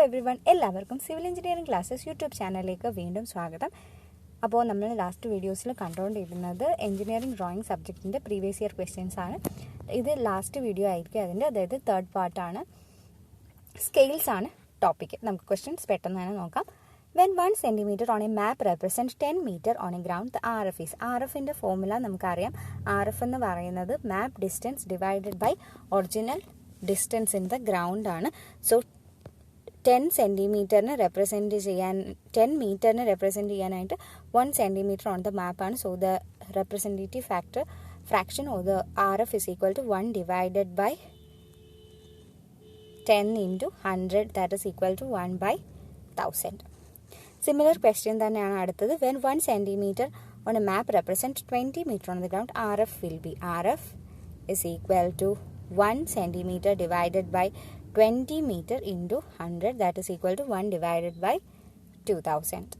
Everyone, എല്ലാവർക്കും civil engineering classes YouTube ചാനലിലേക്ക് വീണ്ടും സ്വാഗതം. അപ്പോൾ നമ്മൾ ലാസ്റ്റ് വീഡിയോസിൽ കണ്ടുകൊണ്ടിരുന്നത് എഞ്ചിനീയറിംഗ് ഡ്രോയിങ് സബ്ജക്റ്റിൻ്റെ പ്രീവിയസ് ഇയർ ക്വസ്റ്റ്യൻസ് ആണ്. ഇത് ലാസ്റ്റ് വീഡിയോ ആയിരിക്കും അതിൻ്റെ, അതായത് തേർഡ് പാർട്ടാണ്. സ്കെയിൽസ് ആണ് ടോപ്പിക്ക്. നമുക്ക് ക്വസ്റ്റ്യൻസ് പെട്ടെന്ന് തന്നെ നോക്കാം. When 1 centimeter on a map represents 10 meter on a ground, the RF is. RFിൻ്റെ ഫോർമുല നമുക്കറിയാം. RF എന്ന് പറയുന്നത് map distance divided by original distance in the ground ആണ്. സോ 10 സെൻറ്റിമീറ്ററിന് റെപ്രസെൻറ്റ് ചെയ്യാൻ 10 മീറ്ററിന് റെപ്രസെൻറ്റ് ചെയ്യാനായിട്ട് 1 സെൻറ്റിമീറ്റർ ഓൺ ദ മാപ്പാണ്. So the representative fraction of the RF is equal to 1 divided by 10 into 100, that is equal to 1 by 1000. Similar question തന്നെയാണ് അടുത്തത്. When 1 centimeter on a map represents 20 meter on the ground, RF will be. RF is equal to 1 centimeter divided by 20 meter into 100, that is equal to 1 divided by 2000.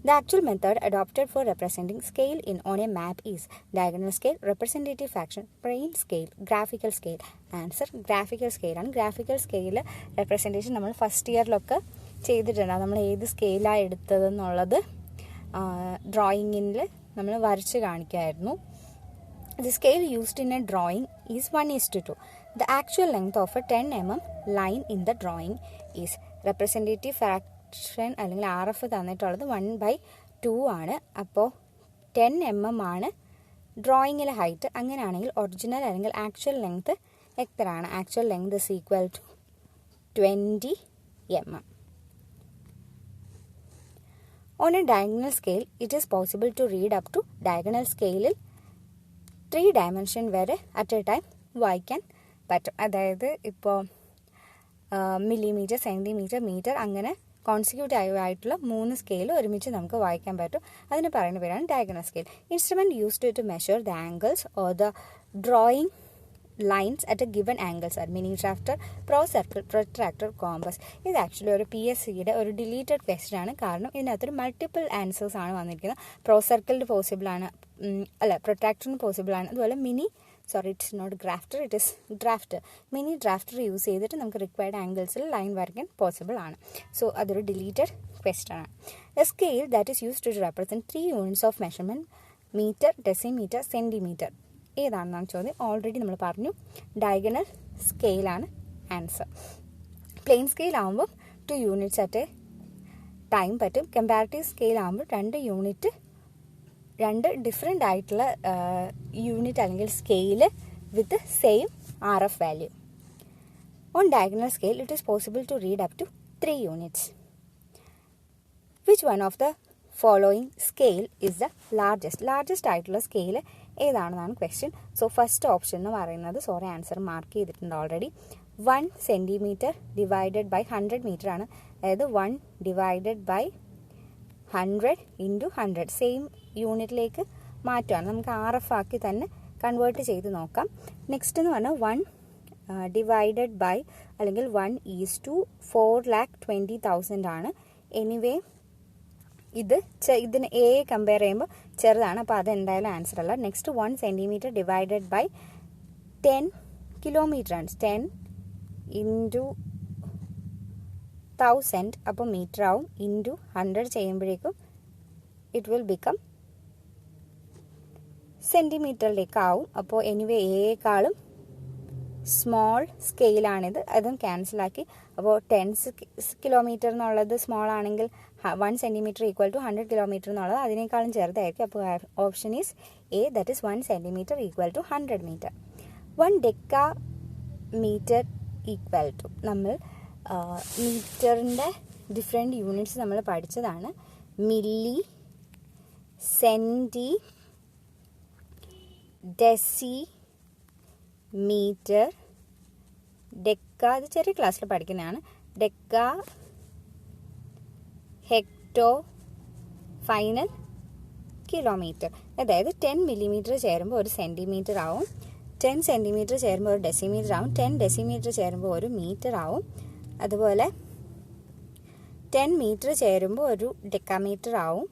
The actual method adopted for representing scale on a map is diagonal scale, representative fraction, plane scale, graphical scale. Answer graphical scale ആണ്. Graphical scale representation നമ്മൾ first ഇയറിലൊക്കെ ചെയ്തിട്ടുണ്ട്. നമ്മൾ ഏത് സ്കെയിലാണ് എടുത്തതെന്നുള്ളത് ഡ്രോയിങ്ങിൽ നമ്മൾ വരച്ച് കാണിക്കുമായിരുന്നു. The scale used in a drawing is 1:2. The actual length of a 10 mm line in the drawing is. Representative fraction അല്ലെങ്കിൽ RF തന്നിട്ടുള്ളത് 1/2 ആണ്. അപ്പോൾ 10 mm ആണ് ഡ്രോയിങ്ങിലെ ഹൈറ്റ്. അങ്ങനെയാണെങ്കിൽ ഒറിജിനൽ അല്ലെങ്കിൽ ആക്ച്വൽ ലെങ്ത് എത്രയാണ്? Actual length is equal to 20 mm. On a diagonal scale, it is possible to read up to diagonal scale 3 dimension വരെ അറ്റ് എ ടൈം വായിക്കാൻ പറ്റും. അതായത് ഇപ്പോൾ മില്ലിമീറ്റർ, സെൻറ്റിമീറ്റർ, മീറ്റർ അങ്ങനെ കോൺസിക്യൂട്ടീവ് ആയിട്ടുള്ള 3 സ്കെയിൽ ഒരുമിച്ച് നമുക്ക് വായിക്കാൻ പറ്റും. അതിന് പറയുന്ന പേരാണ് diagonal scale. Instrument used to measure the angles or the drawing lines at a given angles are mini drafter, pro circle, protractor, compass. ഇത് ആക്ച്വലി ഒരു PSCയുടെ ഒരു ഡിലീറ്റഡ് ക്വസ്റ്റ്യൻ ആണ്. കാരണം ഇതിനകത്തൊരു മൾട്ടിപ്പിൾ ആൻസേഴ്സ് ആണ് വന്നിരിക്കുന്നത്. പ്രോ സർക്കിളിന് പോസിബിൾ ആണ്, പ്രൊട്രാക്ടറിന് പോസിബിൾ ആണ്. അതുപോലെ it's not grafter, it is drafter. Mini drafter use ചെയ്തിട്ട് നമുക്ക് റിക്വയർഡ് ആംഗിൾസിൽ ലൈൻ വരയ്ക്കാൻ പോസിബിൾ ആണ്. സോ അതൊരു ഡിലീറ്റഡ് ക്വസ്റ്റ്യൻ ആണ്. A scale that is used to represent 3 units of measurement, metre, decimetre, centimetre. ഏതാണെന്നാണ് ചോദ്യം. ഓൾറെഡി നമ്മൾ പറഞ്ഞു, ഡയഗണൽ സ്കെയിലാണ് ആൻസർ. പ്ലെയിൻ സ്കെയിൽ ആകുമ്പോൾ 2 യൂണിറ്റ്സ് അറ്റ് എ ടൈം പറ്റും. കമ്പാരിറ്റീവ് സ്കെയിൽ ആകുമ്പോൾ 2 ഡിഫറെൻ്റ് ആയിട്ടുള്ള യൂണിറ്റ് അല്ലെങ്കിൽ scale with same RF value. On diagonal scale it is possible to read up to 3 units. Which one of the following scale is the largest ആയിട്ടുള്ള scale ഏതാണെന്നാണ് question. So first option എന്ന് പറയുന്നത്, answer mark ചെയ്തിട്ടുണ്ട് already. 1 centimetre divided by 100 metre ആണ്. അതായത് 1 divided by 100 into 100 same യൂണിറ്റിലേക്ക് മാറ്റുകയാണ്. നമുക്ക് RF ആക്കി തന്നെ കൺവേർട്ട് ചെയ്ത് നോക്കാം. നെക്സ്റ്റ് എന്ന് പറഞ്ഞാൽ 1 ഡിവൈഡഡ് ബൈ അല്ലെങ്കിൽ 1:4,20,000 ആണ്. എനിവേ ഇതിന് A കമ്പയർ ചെയ്യുമ്പോൾ ചെറുതാണ്, അപ്പോൾ അതെന്തായാലും ആൻസർ അല്ല. Next 1 centimetre divided by 10 kilometre ആണ്. 10 ഇൻറ്റു 1000, അപ്പോൾ മീറ്റർ ആവും. ഇൻറ്റു 100 ചെയ്യുമ്പോഴേക്കും ഇറ്റ് വിൽ ബിക്കം സെൻറ്റിമീറ്ററിലേക്കാവും. അപ്പോൾ എനിവേ എയേക്കാളും സ്മോൾ സ്കെയിലാണിത്. അതും ക്യാൻസലാക്കി. അപ്പോൾ 10 കിലോമീറ്റർ എന്നുള്ളത് സ്മോൾ ആണെങ്കിൽ 1 സെൻറ്റിമീറ്റർ ഈക്വൽ ടു 100 കിലോമീറ്റർ എന്നുള്ളത് അതിനേക്കാളും ചെറുതായിരിക്കും. അപ്പോൾ option is A, that is 1 centimetre equal to 100 metre. 1 decametre equal to, നമ്മൾ മീറ്ററിൻ്റെ ഡിഫറെൻറ്റ് യൂണിറ്റ്സ് നമ്മൾ പഠിച്ചതാണ്. Milli, centi, deci, metre, deca. ഇത് ചെറിയ ക്ലാസ്സിൽ പഠിക്കുന്നതാണ്. Deca, hecto, final kilometre. അതായത് 10 മില്ലിമീറ്റർ ചേരുമ്പോൾ 1 സെൻറ്റിമീറ്റർ ആവും. 10 സെൻറ്റിമീറ്റർ ചേരുമ്പോൾ 1 ഡെസിമീറ്റർ ആവും. 10 ഡെസിമീറ്റർ ചേരുമ്പോൾ 1 മീറ്റർ ആവും. അതുപോലെ 10 മീറ്റർ ചേരുമ്പോൾ 1 ഡെക്കാമീറ്റർ ആവും.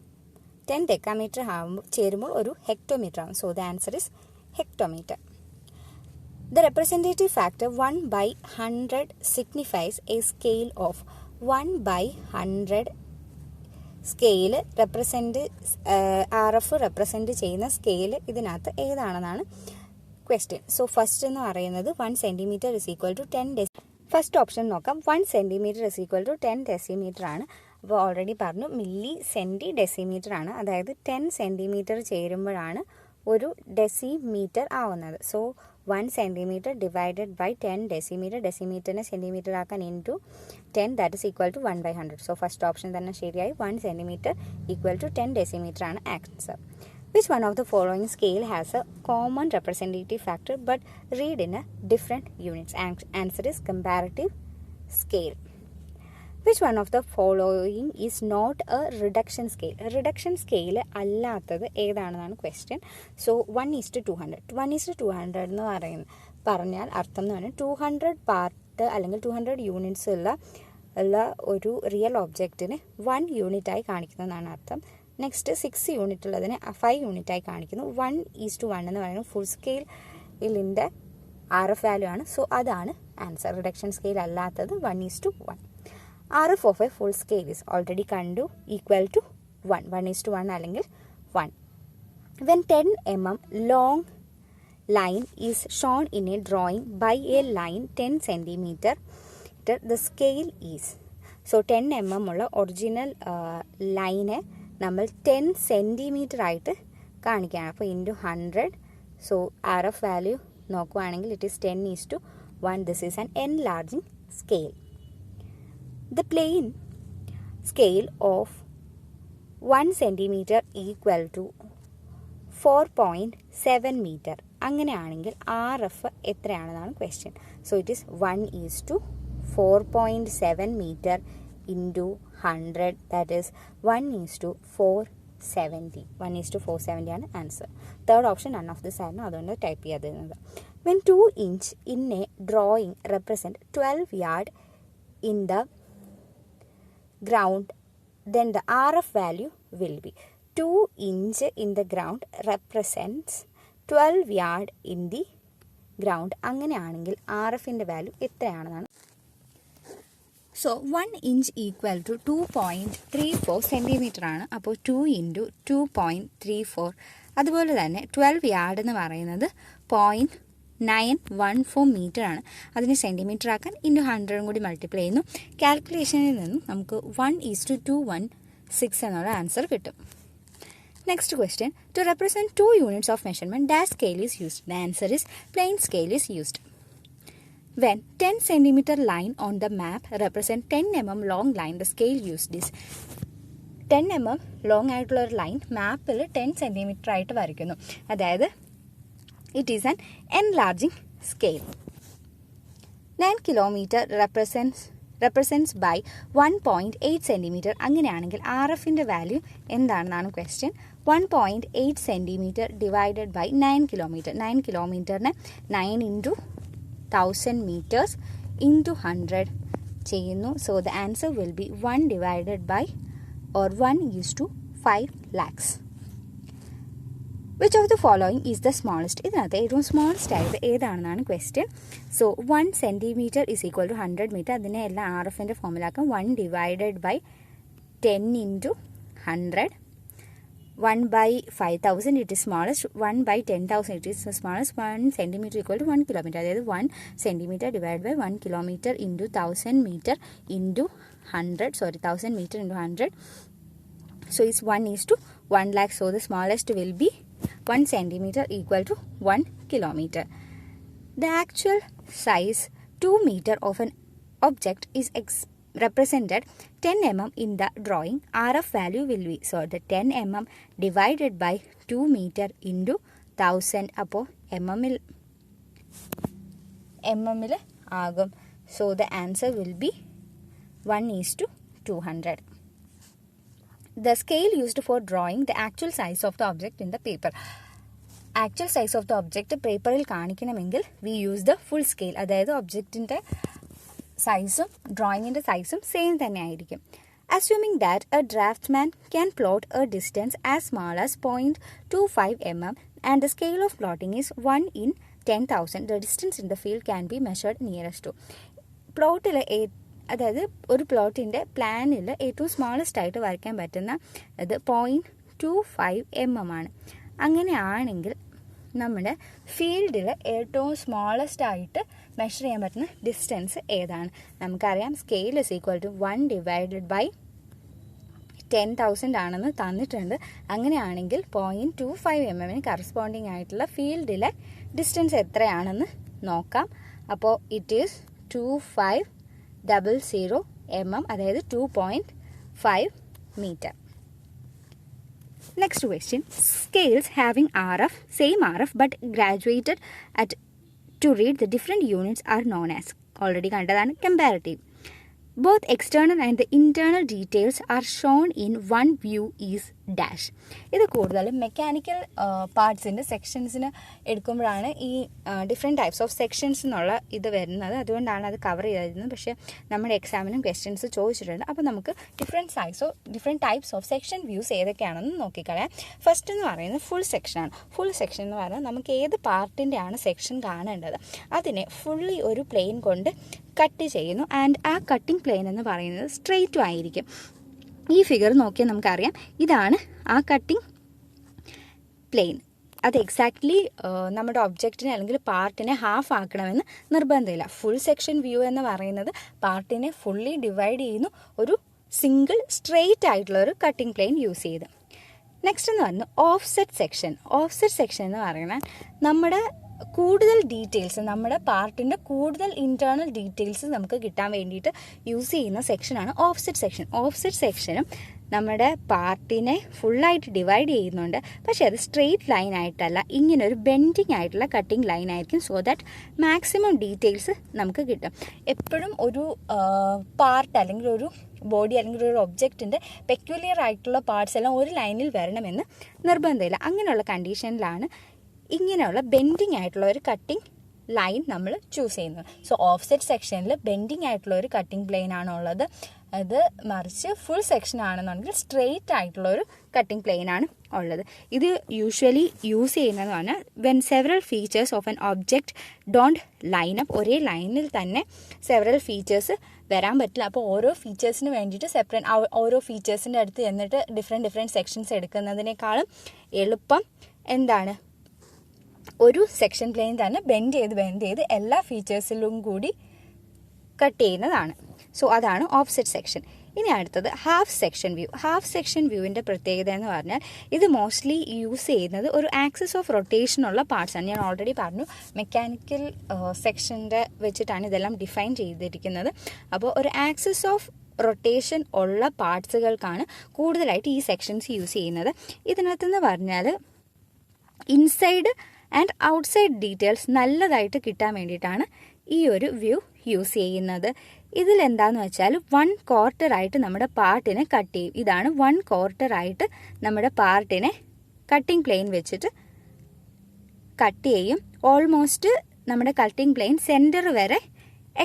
10 ഡെക്കാമീറ്റർ ചേരുമ്പോൾ 1 ഹെക്ടോമീറ്റർ ആവും. So the answer is hectometre. The representative factor 1/100 signifies a scale of 1/100 scale represent RF represent ചെയ്യുന്ന സ്കെയിൽ ഇതിനകത്ത് ഏതാണെന്നാണ് ക്വസ്റ്റ്യൻ. സോ ഫസ്റ്റ് എന്ന് പറയുന്നത് 1 centimetre is equal to 10 first option നോക്കാം. 1 centimetre is equal to 10 decimetre ആണ്. അപ്പോൾ already പറഞ്ഞു milli senti decimetre ആണ്. അതായത് 10 സെൻറ്റിമീറ്റർ ചേരുമ്പോഴാണ് ഒരു ഡെസിമീറ്റർ ആവുന്നത്. So 1 centimetre divided by 10 decimetre, ഡെസിമീറ്ററിനെ സെൻറ്റിമീറ്റർ ആക്കാൻ into 10 that is equal to 1/100. So first option തന്നെ ശരിയായി. 1 സെൻറ്റിമീറ്റർ ഈക്വൽ ടു 10 ഡെസിമീറ്റർ ആണ് answer. Which one of the following scale has a common representative factor but read in a different units? Answer is comparative scale. Which one of the following is not a reduction scale? Reduction scale അല്ലാത്തത് ഏതാണെന്നാണ് question. So 1:200. 1:200 എന്ന് പറഞ്ഞാൽ അർത്ഥം എന്ന് പറഞ്ഞാൽ 200 part അല്ലെങ്കിൽ 200 units ഉള്ള ഒരു real ഒബ്ജക്റ്റിന് 1 യൂണിറ്റായി കാണിക്കുന്നതെന്നാണ് അർത്ഥം. നെക്സ്റ്റ് 6 യൂണിറ്റ് ഉള്ളതിനെ 5 യൂണിറ്റായി കാണിക്കുന്നു. 1:1 എന്ന് പറയുന്നത് ഫുൾ സ്കെയിലിൻ്റെ RF വാല്യൂ ആണ്. സോ അതാണ് ആൻസർ. റിഡക്ഷൻ സ്കെയിൽ അല്ലാത്തത് 1:1. RF of A full scale is already കണ്ടു ഈക്വൽ ടു 1. 1:1 അല്ലെങ്കിൽ 1. When 10 mm long line is shown in a drawing by a line 10 centimeter, the scale is. So 10 mm ഉള്ള original ലൈനെ നമ്മൾ 10 centimetre ആയിട്ട് കാണിക്കുകയാണ്. അപ്പോൾ into 100. So RF value നോക്കുകയാണെങ്കിൽ it is 10:1. This is an enlarging scale. The plain scale of 1 centimetre equal to 4.7 metre. അങ്ങനെയാണെങ്കിൽ RF എത്രയാണെന്നാണ് question. So it is 1:4.7 metre into 100 that is 1:470. 1:470 ആണ് answer. Third option none of this ആയിരുന്നു, അതുകൊണ്ട് type ചെയ്യാതിരുന്നത്. When 2 inch in A drawing represent 12 yard in the ground then the RF value will be. 2 inch in the ground represents 12 yard in the ground. അങ്ങനെയാണെങ്കിൽ RFൻ്റെ value എത്രയാണെന്നാണ്. So 1 inch equal to 2.34 centimetre ആണ്. അപ്പോൾ 2 × 2.34. അതുപോലെ തന്നെ 12 yard എന്ന് പറയുന്നത് 0.914 metre ആണ്. അതിന് സെൻറ്റിമീറ്റർ ആക്കാൻ ഇൻറ്റു 100 കൂടി മൾട്ടിപ്ലൈ ചെയ്യുന്നു. കാൽക്കുലേഷനിൽ നിന്നും നമുക്ക് 1:216 എന്നുള്ള ആൻസർ കിട്ടും. Next question. To represent 2 units of measurement, dash scale is used. The answer is plain scale is used. When 10 centimeter line on the map represent 10 mm long line, the scale used is. 10 mm long ആയിട്ടുള്ള ഒരു line മാപ്പിൽ 10 centimetre ആയിട്ട് വരയ്ക്കുന്നു. അതായത് it is an enlarging scale. 9 kilometer represents by 1.8 centimeter. അങ്ങനെയാണെങ്കിൽ RFൻ്റെ value എന്താണെന്നാണ് question. 1.8 centimeter divided by 9 kilometer. 9 കിലോമീറ്ററിനെ 9 × 1000 meters into 100 ചെയ്യുന്നു. So the answer will be 1 divided by or 1:5 lakhs. Which of the following is the smallest? ഇതിനകത്ത് ഏറ്റവും smallest ആയത് ഏതാണെന്നാണ് question. So 1 centimeter is equal to 100 meter. അതിനെ എല്ലാം RFൻ്റെ ഫോമിലാക്കാം. 1 divided by 10 into 100. 1/5000 it is smallest. 1/10,000 it is smallest. 1 centimeter equal to 1 kilometer. അതായത് 1 centimeter divided by 1 kilometer into 1000 meter into 100. Sorry, 1000 meter into 100. So it's 1:1 lakh. So the smallest will be 1 centimeter equal to 1 kilometer. The actual size 2 meter of an object is represented 10 mm in the drawing. RF value will be. So the 10 mm divided by 2 meter into 1000. അപ്പോൾ mm ആകും. So the answer will be 1:200. The scale used for drawing the actual size of the object in the paper. Actual size of the object പേപ്പറിൽ കാണിക്കണമെങ്കിൽ we use the full scale. അതായത് ഒബ്ജക്റ്റിൻ്റെ സൈസും ഡ്രോയിങ്ങിൻ്റെ സൈസും same തന്നെ ആയിരിക്കും. Assuming that a draftsman can plot a distance as small as 0.25 mm and the scale of plotting is 1/10,000, the distance in the field can be measured nearest to. പ്ലോട്ടിൽ അതായത് ഒരു പ്ലോട്ടിൻ്റെ പ്ലാനിൽ ഏറ്റവും smallest ആയിട്ട് വരയ്ക്കാൻ പറ്റുന്ന അത് 0.25 mm ആണ്. അങ്ങനെയാണെങ്കിൽ നമ്മുടെ ഫീൽഡിൽ ഏറ്റവും സ്മോളസ്റ്റ് ആയിട്ട് മെഷർ ചെയ്യാൻ പറ്റുന്ന ഡിസ്റ്റൻസ് ഏതാണ്? നമുക്കറിയാം സ്കെയിൽ ഇസ് ഈക്വൽ ടു 1/10,000 ആണെന്ന് തന്നിട്ടുണ്ട്. അങ്ങനെയാണെങ്കിൽ 0.25 mm കറസ്പോണ്ടിങ് ആയിട്ടുള്ള ഫീൽഡിലെ ഡിസ്റ്റൻസ് എത്രയാണെന്ന് നോക്കാം. അപ്പോൾ ഇറ്റ് ഈസ് 2500 mm, അതായത് 2.5 meter. Next question. Scales having RF, same RF but graduated at to read the different units are known as. Already കണ്ടതാണ് comparative. Both external and the internal details are shown in one view is dash. ഇത് കൂടുതലും mechanical പാർട്സിൻ്റെ സെക്ഷൻസിന് എടുക്കുമ്പോഴാണ് ഈ different types of sections എന്നുള്ള ഇത് വരുന്നത്. അതുകൊണ്ടാണ് അത് cover ചെയ്തിരുന്നത്. പക്ഷേ നമ്മുടെ എക്സാമിനും ക്വസ്റ്റ്യൻസ് ചോദിച്ചിട്ടുണ്ട്. അപ്പോൾ നമുക്ക് different types of section views ഏതൊക്കെയാണെന്ന് നോക്കിക്കളയാം. ഫസ്റ്റ് എന്ന് പറയുന്നത് ഫുൾ സെക്ഷനാണ്. ഫുൾ സെക്ഷൻ എന്ന് പറഞ്ഞാൽ നമുക്ക് ഏത് പാർട്ടിൻ്റെയാണ് സെക്ഷൻ കാണേണ്ടത് അതിനെ ഫുള്ളി ഒരു പ്ലെയിൻ കൊണ്ട് കട്ട് ചെയ്യുന്നു. ആൻഡ് ആ കട്ടിംഗ് പ്ലെയിൻ എന്ന് പറയുന്നത് സ്ട്രെയിറ്റും ആയിരിക്കും. ഈ ഫിഗർ നോക്കിയാൽ നമുക്കറിയാം ഇതാണ് ആ കട്ടിംഗ് പ്ലെയിൻ. അത് എക്സാക്ട്ലി നമ്മുടെ ഒബ്ജക്റ്റിനെ അല്ലെങ്കിൽ പാർട്ടിനെ ഹാഫ് ആക്കണമെന്ന് നിർബന്ധമില്ല. ഫുൾ സെക്ഷൻ വ്യൂ എന്ന് പറയുന്നത് പാർട്ടിനെ ഫുള്ളി ഡിവൈഡ് ചെയ്യുന്നു ഒരു സിംഗിൾ സ്ട്രെയിറ്റ് ആയിട്ടുള്ള ഒരു കട്ടിംഗ് പ്ലെയിൻ യൂസ് ചെയ്ത്. നെക്സ്റ്റ് എന്ന് പറയുന്നത് ഓഫ്സെറ്റ് സെക്ഷൻ. ഓഫ്സെറ്റ് സെക്ഷൻ എന്ന് പറയുന്നത് നമ്മുടെ കൂടുതൽ ഡീറ്റെയിൽസ്, നമ്മുടെ പാർട്ടിൻ്റെ കൂടുതൽ ഇൻറ്റേർണൽ ഡീറ്റെയിൽസ് നമുക്ക് കിട്ടാൻ വേണ്ടിയിട്ട് യൂസ് ചെയ്യുന്ന സെക്ഷനാണ് ഓഫ്സെറ്റ് സെക്ഷൻ. ഓഫ്സെറ്റ് സെക്ഷനും നമ്മുടെ പാർട്ടിനെ ഫുള്ളായിട്ട് ഡിവൈഡ് ചെയ്യുന്നുണ്ട്. പക്ഷേ അത് സ്ട്രെയിറ്റ് ലൈൻ ആയിട്ടല്ല, ഇങ്ങനെ ഒരു ബെൻഡിങ് ആയിട്ടുള്ള കട്ടിങ് ലൈൻ ആയിരിക്കും. സോ ദാറ്റ് മാക്സിമം ഡീറ്റെയിൽസ് നമുക്ക് കിട്ടും. എപ്പോഴും ഒരു പാർട്ട് അല്ലെങ്കിൽ ഒരു ബോഡി അല്ലെങ്കിൽ ഒരു ഒബ്ജക്റ്റിൻ്റെ പെക്യുലിയർ ആയിട്ടുള്ള പാർട്സ് എല്ലാം ഒരു ലൈനിൽ വരണമെന്ന് നിർബന്ധമില്ല. അങ്ങനെയുള്ള കണ്ടീഷനിലാണ് ഇങ്ങനെയുള്ള ബെൻഡിങ് ആയിട്ടുള്ള ഒരു കട്ടിംഗ് ലൈൻ നമ്മൾ ചൂസ് ചെയ്യുന്നത്. സോ ഓഫ്സെറ്റ് സെക്ഷനിൽ ബെൻഡിങ് ആയിട്ടുള്ള ഒരു കട്ടിംഗ് പ്ലെയിൻ ആണുള്ളത്. അത് മറിച്ച് ഫുൾ സെക്ഷൻ ആണെന്നുണ്ടെങ്കിൽ സ്ട്രെയിറ്റ് ആയിട്ടുള്ള ഒരു കട്ടിംഗ് പ്ലെയിൻ ആണ് ഉള്ളത്. ഇത് യൂഷ്വലി യൂസ് ചെയ്യുന്നതെന്ന് പറഞ്ഞാൽ when several features of an object don't line up. ഒരേ ലൈനിൽ തന്നെ സെവറൽ ഫീച്ചേഴ്സ് വരാൻ പറ്റില്ല. അപ്പോൾ ഓരോ ഫീച്ചേഴ്സിന് വേണ്ടിയിട്ട് സെപ്പറേറ്റ് ഓരോ ഫീച്ചേഴ്സിൻ്റെ അടുത്ത് എന്നിട്ട് ഡിഫറെൻറ്റ് സെക്ഷൻസ് എടുക്കുന്നതിനേക്കാളും എളുപ്പം എന്താണ്, ഒരു സെക്ഷൻ പ്ലെയിൻ തന്നെ ബെൻഡ് ചെയ്ത് എല്ലാ ഫീച്ചേഴ്സിലും കൂടി കട്ട് ചെയ്യുന്നതാണ്. സോ അതാണ് ഓഫ്സെറ്റ് സെക്ഷൻ. ഇനി അടുത്തത് half section view. Half section വ്യൂവിൻ്റെ പ്രത്യേകത എന്ന് പറഞ്ഞാൽ ഇത് മോസ്റ്റ്ലി യൂസ് ചെയ്യുന്നത് ഒരു ആക്സിസ് ഓഫ് റൊട്ടേഷനുള്ള പാർട്സാണ്. ഞാൻ ഓൾറെഡി പറഞ്ഞു മെക്കാനിക്കൽ സെക്ഷൻ്റെ വെച്ചിട്ടാണ് ഇതെല്ലാം ഡിഫൈൻ ചെയ്തിരിക്കുന്നത്. അപ്പോൾ ഒരു ആക്സിസ് ഓഫ് റൊട്ടേഷൻ ഉള്ള പാർട്സുകൾക്കാണ് കൂടുതലായിട്ട് ഈ സെക്ഷൻസ് യൂസ് ചെയ്യുന്നത്. ഇതിനകത്തെന്ന് പറഞ്ഞാൽ ഇൻസൈഡ് ആൻഡ് ഔട്ട്സൈഡ് ഡീറ്റെയിൽസ് നല്ലതായിട്ട് കിട്ടാൻ വേണ്ടിയിട്ടാണ് ഈ ഒരു വ്യൂ യൂസ് ചെയ്യുന്നത്. ഇതിലെന്താണെന്ന് വെച്ചാൽ 1/4 ആയിട്ട് നമ്മുടെ പാർട്ടിനെ കട്ട് ചെയ്യും. ഇതാണ് 1/4 ആയിട്ട് നമ്മുടെ പാർട്ടിനെ കട്ടിംഗ് പ്ലെയിൻ വെച്ചിട്ട് കട്ട് ചെയ്യും. ഓൾമോസ്റ്റ് നമ്മുടെ കട്ടിംഗ് പ്ലെയിൻ സെൻറ്റർ വരെ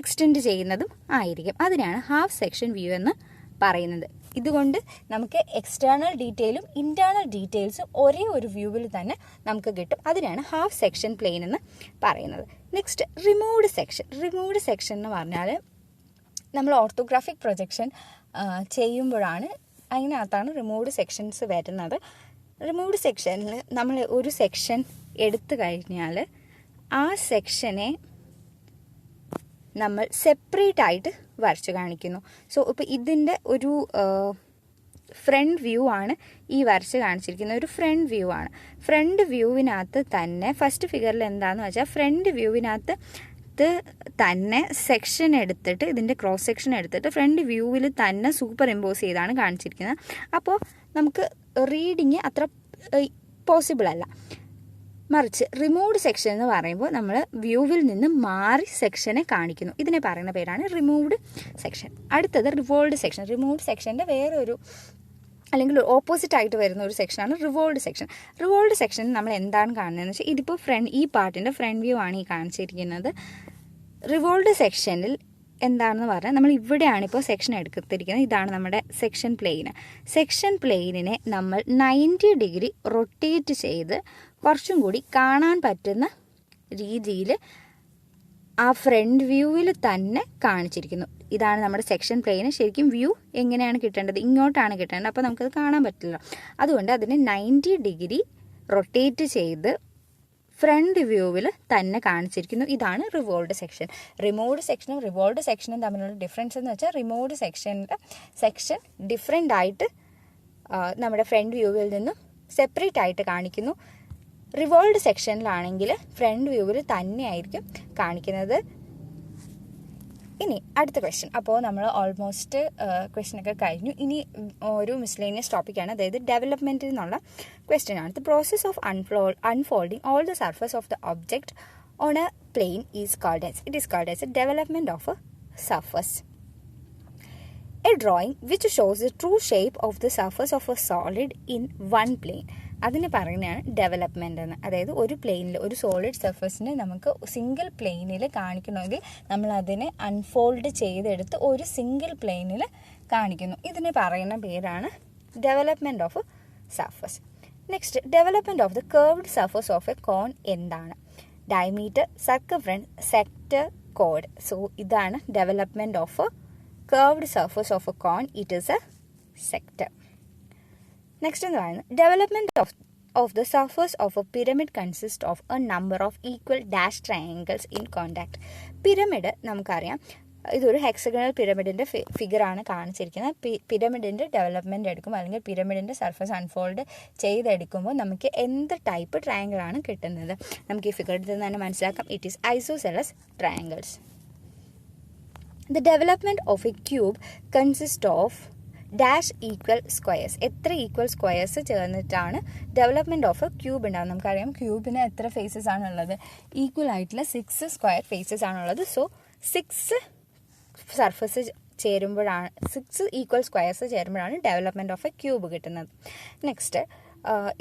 എക്സ്റ്റെൻഡ് ചെയ്യുന്നതും ആയിരിക്കും. അതിനാണ് ഹാഫ് സെക്ഷൻ വ്യൂ എന്ന് പറയുന്നത്. ഇതുകൊണ്ട് നമുക്ക് എക്സ്റ്റേണൽ ഡീറ്റെയിലും ഇൻറ്റേർണൽ ഡീറ്റെയിൽസും ഒരേ ഒരു വ്യൂവിൽ തന്നെ നമുക്ക് കിട്ടും. അതിനാണ് ഹാഫ് സെക്ഷൻ പ്ലെയിൻ എന്ന് പറയുന്നത്. Next removed section. Removed section എന്ന് പറഞ്ഞാൽ നമ്മൾ ഓർത്തോഗ്രാഫിക് പ്രൊജക്ഷൻ ചെയ്യുമ്പോഴാണ് അതിനകത്താണ് റിമൂവ്ഡ് സെക്ഷൻസ് വരുന്നത്. റിമൂവ്ഡ് സെക്ഷനിൽ നമ്മൾ ഒരു സെക്ഷൻ എടുത്തു കഴിഞ്ഞാൽ ആ സെക്ഷനെ നമ്മൾ സെപ്പറേറ്റ് ആയിട്ട് വരച്ച് കാണിക്കുന്നു. സോ ഇപ്പോൾ ഇതിൻ്റെ ഒരു ഫ്രണ്ട് വ്യൂ ആണ് ഈ വരച്ച് കാണിച്ചിരിക്കുന്നത്. ഒരു ഫ്രണ്ട് വ്യൂ ആണ്. ഫ്രണ്ട് വ്യൂവിനകത്ത് തന്നെ ഫസ്റ്റ് ഫിഗറിൽ എന്താണെന്ന് വെച്ചാൽ ഫ്രണ്ട് വ്യൂവിനകത്ത് തന്നെ സെക്ഷൻ എടുത്തിട്ട് ഇതിൻ്റെ ക്രോസ് സെക്ഷൻ എടുത്തിട്ട് ഫ്രണ്ട് വ്യൂവിൽ തന്നെ സൂപ്പർ ഇമ്പോസ് ചെയ്താണ് കാണിച്ചിരിക്കുന്നത്. അപ്പോൾ നമുക്ക് റീഡിങ് അത്ര പോസിബിൾ അല്ല. മറിച്ച് റിമൂവ്ഡ് സെക്ഷൻ എന്ന് പറയുമ്പോൾ നമ്മൾ വ്യൂവിൽ നിന്ന് മാറി സെക്ഷനെ കാണിക്കുന്നു. ഇതിനെ പറയുന്ന പേരാണ് റിമൂവ്ഡ് സെക്ഷൻ. അടുത്തത് റിവോൾവ്ഡ് സെക്ഷൻ. റിമൂവ്ഡ് സെക്ഷൻ്റെ വേറൊരു അല്ലെങ്കിൽ ഓപ്പോസിറ്റ് ആയിട്ട് വരുന്ന ഒരു സെക്ഷനാണ് റിവോൾവ്ഡ് സെക്ഷൻ. റിവോൾവ്ഡ് സെക്ഷൻ നമ്മൾ എന്താണ് കാണുന്നതെന്ന് വെച്ചാൽ ഇതിപ്പോൾ ഈ പാർട്ടിൻ്റെ ഫ്രണ്ട് വ്യൂ ആണ് ഈ കാണിച്ചിരിക്കുന്നത്. റിവോൾവ്ഡ് സെക്ഷനിൽ എന്താണെന്ന് പറഞ്ഞാൽ നമ്മൾ ഇവിടെയാണ് ഇപ്പോൾ സെക്ഷൻ എടുത്തിരിക്കുന്നത്. ഇതാണ് നമ്മുടെ സെക്ഷൻ പ്ലെയിന്. സെക്ഷൻ പ്ലെയിനിനെ നമ്മൾ 90 ഡിഗ്രി റൊട്ടേറ്റ് ചെയ്ത് കുറച്ചും കൂടി കാണാൻ പറ്റുന്ന രീതിയിൽ ആ ഫ്രണ്ട് വ്യൂവിൽ തന്നെ കാണിച്ചിരിക്കുന്നു. ഇതാണ് നമ്മുടെ സെക്ഷൻ പ്ലെയിന്. ശരിക്കും വ്യൂ എങ്ങനെയാണ് കിട്ടേണ്ടത്? ഇങ്ങോട്ടാണ് കിട്ടേണ്ടത്. അപ്പോൾ നമുക്കത് കാണാൻ പറ്റില്ല. അതുകൊണ്ട് അതിനെ 90 ഡിഗ്രി റൊട്ടേറ്റ് ചെയ്ത് ഫ്രണ്ട് വ്യൂവിൽ തന്നെ കാണിച്ചിരിക്കുന്നു. ഇതാണ് റിവോൾവ്ഡ് സെക്ഷൻ. റിമൂവ്ഡ് സെക്ഷനും റിവോൾവ്ഡ് സെക്ഷനും തമ്മിലുള്ള ഡിഫറൻസ് എന്ന് വെച്ചാൽ റിമൂവ്ഡ് സെക്ഷൻ്റെ സെക്ഷൻ ഡിഫറെൻ്റ് ആയിട്ട് നമ്മുടെ ഫ്രണ്ട് വ്യൂവിൽ നിന്നും സെപ്പറേറ്റ് ആയിട്ട് കാണിക്കുന്നു. റിവോൾവ്ഡ് സെക്ഷനിലാണെങ്കിൽ ഫ്രണ്ട് വ്യൂവിൽ തന്നെയായിരിക്കും കാണിക്കുന്നത്. ഇനി അടുത്ത ക്വസ്റ്റ്യൻ. അപ്പോൾ നമ്മൾ ഓൾമോസ്റ്റ് ക്വസ്റ്റ്യനൊക്കെ കഴിഞ്ഞു. ഇനി ഒരു മിസ്ലേനിയസ് ടോപ്പിക്കാണ്, അതായത് ഡെവലപ്മെൻറ്റിൽ നിന്നുള്ള ക്വസ്റ്റ്യനാണ്. The process of unfolding all the surface of the object on a plane is called as a development of a surface. A drawing which shows the true shape of the surface of a solid in one plane. അതിന് പറയുന്നതാണ് development എന്ന്. അതായത് ഒരു പ്ലെയിനിൽ ഒരു solid സർഫസിനെ നമുക്ക് single പ്ലെയിനിൽ കാണിക്കണമെങ്കിൽ നമ്മൾ അതിനെ അൺഫോൾഡ് ചെയ്തെടുത്ത് ഒരു സിംഗിൾ പ്ലെയിനിൽ കാണിക്കുന്നു. ഇതിന് പറയുന്ന പേരാണ് development of surface. Next, development of the curved surface of a cone എന്താണ്? ഡയമീറ്റർ, സർക്കംഫറൻസ്, സെക്ടർ, കോഡ്. സോ ഇതാണ് development of curved surface of a cone. It is a sector. Next എന്ന് പറയുന്നത് development of the surface of a pyramid consists of a number of equal dashed triangles in contact. Pyramid നമുക്കറിയാം, ഇതൊരു hexagonal പിരമിഡിൻ്റെ ഫിഗറാണ് കാണിച്ചിരിക്കുന്നത്. പിരമിഡിൻ്റെ development എടുക്കുമ്പോൾ അല്ലെങ്കിൽ പിരമിഡിൻ്റെ surface unfold ചെയ്തെടുക്കുമ്പോൾ നമുക്ക് എന്ത് ടൈപ്പ് ട്രയാങ്കിളാണ് കിട്ടുന്നത്? നമുക്ക് ഈ ഫിഗറിൽ നിന്ന് തന്നെ മനസ്സിലാക്കാം. It is isosceles triangles. The development of a cube consists of dash equal squares. എത്ര ഈക്വൽ സ്ക്വയർസ് ചേർന്നിട്ടാണ് ഡെവലപ്മെൻറ്റ് ഓഫ് എ ക്യൂബ് ഉണ്ടാകും? നമുക്കറിയാം ക്യൂബിന് എത്ര ഫേസസ് ആണുള്ളത്? ഈക്വൽ ആയിട്ടുള്ള 6 സ്ക്വയർ ഫേസസ് ആണുള്ളത്. സോ 6 സർഫസ് ചേരുമ്പോഴാണ് 6 ഈക്വൽ സ്ക്വയർസ് ചേരുമ്പോഴാണ് ഡെവലപ്മെൻറ്റ് ഓഫ് എ ക്യൂബ് കിട്ടുന്നത്. നെക്സ്റ്റ്,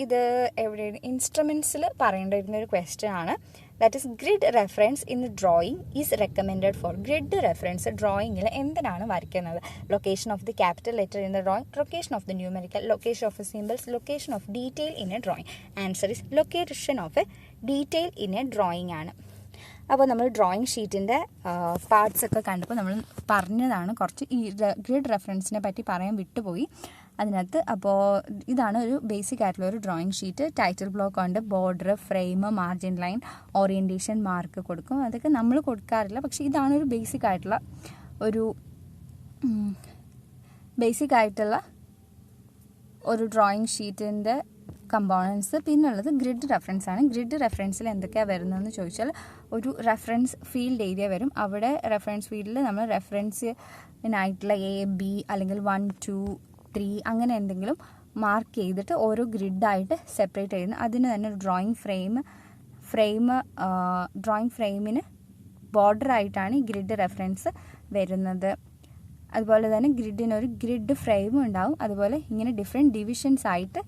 ഇത് എവിടെയാണ് ഇൻസ്ട്രുമെൻറ്റ്സിൽ പറയേണ്ടിയിരുന്ന ഒരു ക്വസ്റ്റ്യൻ ആണ്. That is grid reference in drawing is recommended for. Grid reference ഡ്രോയിങ്ങിൽ എന്തിനാണ് വരയ്ക്കുന്നത്? Location of the capital letter in the drawing, location of the numerical, location of symbols, location of detail in A drawing. Answer is location of A detail in A drawing ആണ്. അപ്പോൾ നമ്മൾ drawing ഷീറ്റിൻ്റെ parts ഒക്കെ കണ്ടപ്പോൾ നമ്മൾ പറഞ്ഞതാണ് കുറച്ച് ഈ ഗ്രിഡ് റെഫറൻസിനെ പറ്റി പറയാൻ വിട്ടുപോയി അതിനകത്ത്. അപ്പോൾ ഇതാണ് ഒരു ബേസിക് ആയിട്ടുള്ള ഒരു ഡ്രോയിങ് ഷീറ്റ്. ടൈറ്റിൽ ബ്ലോക്ക് ഉണ്ട്, border, frame, margin line, orientation mark കൊടുക്കും. അതൊക്കെ നമ്മൾ കൊടുക്കാറില്ല, പക്ഷേ ഇതാണ് ഒരു ബേസിക് ആയിട്ടുള്ള ഒരു ഡ്രോയിങ് ഷീറ്റിൻ്റെ കമ്പോണൻസ്. പിന്നുള്ളത് ഗ്രിഡ് റെഫറൻസ് ആണ്. ഗ്രിഡ് റെഫറൻസിൽ എന്തൊക്കെയാണ് വരുന്നതെന്ന് ചോദിച്ചാൽ ഒരു റെഫറൻസ് ഫീൽഡ് ഏരിയ വരും. അവിടെ റെഫറൻസ് ഫീൽഡിൽ നമ്മൾ റെഫറൻസിനായിട്ടുള്ള എ, ബി അല്ലെങ്കിൽ 1, 2, 3 അങ്ങനെ എന്തെങ്കിലും മാർക്ക് ചെയ്തിട്ട് ഓരോ ഗ്രിഡായിട്ട് സെപ്പറേറ്റ് ചെയ്യുന്നു. അതിന് തന്നെ ഒരു ഡ്രോയിങ് ഫ്രെയിമിന് ബോർഡറായിട്ടാണ് ഈ ഗ്രിഡ് റെഫറൻസ് വരുന്നത്. അതുപോലെ തന്നെ ഗ്രിഡിനൊരു ഗ്രിഡ് ഫ്രെയിമും ഉണ്ടാവും. അതുപോലെ ഇങ്ങനെ ഡിഫറെൻറ്റ് ഡിവിഷൻസ് ആയിട്ട്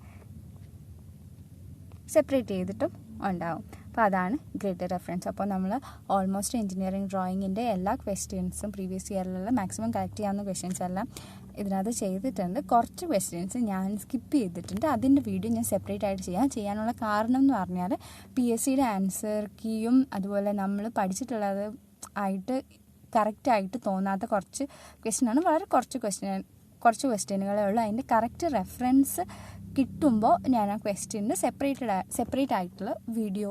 സെപ്പറേറ്റ് ചെയ്തിട്ടും ഉണ്ടാവും. അപ്പോൾ അതാണ് ഗ്രിഡ് റെഫറൻസ്. അപ്പോൾ നമ്മൾ ഓൾമോസ്റ്റ് എഞ്ചിനീയറിംഗ് ഡ്രോയിങ്ങിൻ്റെ എല്ലാ ക്വസ്റ്റ്യൻസും പ്രീവിയസ് ഇയറിലുള്ള മാക്സിമം കളക്ട് ചെയ്യാവുന്ന ക്വസ്റ്റ്യൻസ് എല്ലാം ഇതിനകത്ത് ചെയ്തിട്ടുണ്ട്. കുറച്ച് ക്വസ്റ്റ്യൻസ് ഞാൻ സ്കിപ്പ് ചെയ്തിട്ടുണ്ട്. അതിൻ്റെ വീഡിയോ ഞാൻ സെപ്പറേറ്റ് ആയിട്ട് ചെയ്യാനുള്ള കാരണം എന്ന് പറഞ്ഞാൽ PSCയുടെ ആൻസർ കീയും അതുപോലെ നമ്മൾ പഠിച്ചിട്ടുള്ളത് ആയിട്ട് കറക്റ്റായിട്ട് തോന്നാത്ത കുറച്ച് ക്വസ്റ്റ്യനാണ്. വളരെ കുറച്ച് ക്വസ്റ്റ്യനുകളേ ഉള്ളൂ. അതിൻ്റെ കറക്റ്റ് റെഫറൻസ് കിട്ടുമ്പോൾ ഞാൻ ആ ക്വസ്റ്റ്യന് സെപ്പറേറ്റ് ആയിട്ടുള്ള വീഡിയോ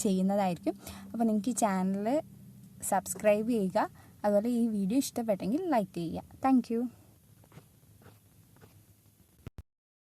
ചെയ്യുന്നതായിരിക്കും. അപ്പോൾ നിങ്ങൾക്ക് ഈ ചാനൽ സബ്സ്ക്രൈബ് ചെയ്യുക. അതുപോലെ ഈ വീഡിയോ ഇഷ്ടപ്പെട്ടെങ്കിൽ ലൈക്ക് ചെയ്യുക. താങ്ക്